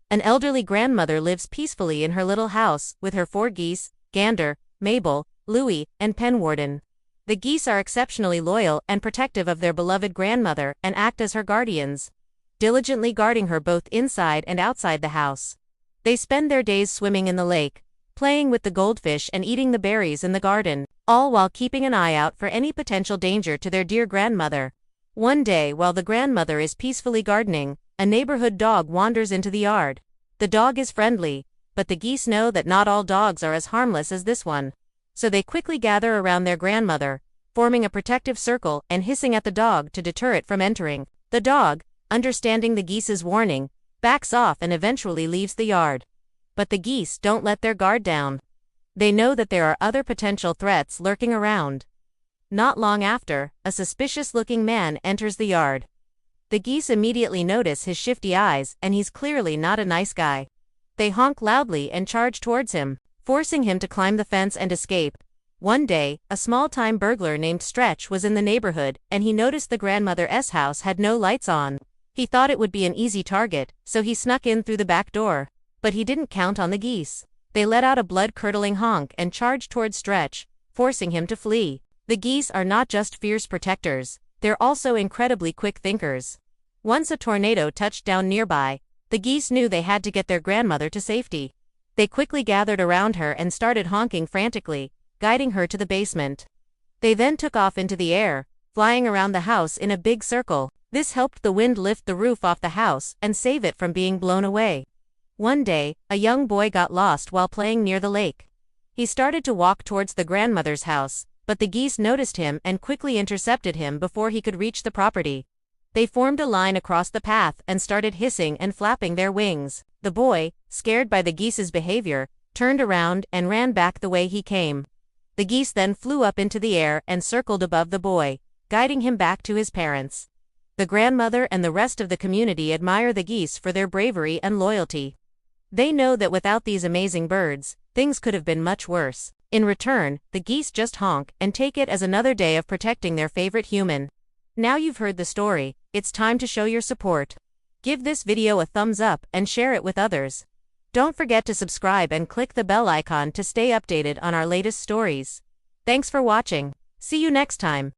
An elderly grandmother lives peacefully in her little house with her 4 geese, Gander, Mabel, Louie, and Penwarden. The geese are exceptionally loyal and protective of their beloved grandmother and act as her guardians, diligently guarding her both inside and outside the house. They spend their days swimming in the lake, playing with the goldfish and eating the berries in the garden, all while keeping an eye out for any potential danger to their dear grandmother. One day, while the grandmother is peacefully gardening, a neighborhood dog wanders into the yard. The dog is friendly, but the geese know that not all dogs are as harmless as this one. So they quickly gather around their grandmother, forming a protective circle and hissing at the dog to deter it from entering. The dog, understanding the geese's warning, backs off and eventually leaves the yard. But the geese don't let their guard down. They know that there are other potential threats lurking around. Not long after, a suspicious-looking man enters the yard. The geese immediately notice his shifty eyes, and he's clearly not a nice guy. They honk loudly and charge towards him, forcing him to climb the fence and escape. One day, a small-time burglar named Stretch was in the neighborhood, and he noticed the grandmother's house had no lights on. He thought it would be an easy target, so he snuck in through the back door. But he didn't count on the geese. They let out a blood-curdling honk and charged towards Stretch, forcing him to flee. The geese are not just fierce protectors, they're also incredibly quick thinkers. Once a tornado touched down nearby, the geese knew they had to get their grandmother to safety. They quickly gathered around her and started honking frantically, guiding her to the basement. They then took off into the air, flying around the house in a big circle. This helped the wind lift the roof off the house and save it from being blown away. One day, a young boy got lost while playing near the lake. He started to walk towards the grandmother's house, but the geese noticed him and quickly intercepted him before he could reach the property. They formed a line across the path and started hissing and flapping their wings. The boy, scared by the geese's behavior, turned around and ran back the way he came. The geese then flew up into the air and circled above the boy, guiding him back to his parents. The grandmother and the rest of the community admire the geese for their bravery and loyalty. They know that without these amazing birds, things could have been much worse. In return, the geese just honk and take it as another day of protecting their favorite human. Now you've heard the story, it's time to show your support. Give this video a thumbs up and share it with others. Don't forget to subscribe and click the bell icon to stay updated on our latest stories. Thanks for watching. See you next time.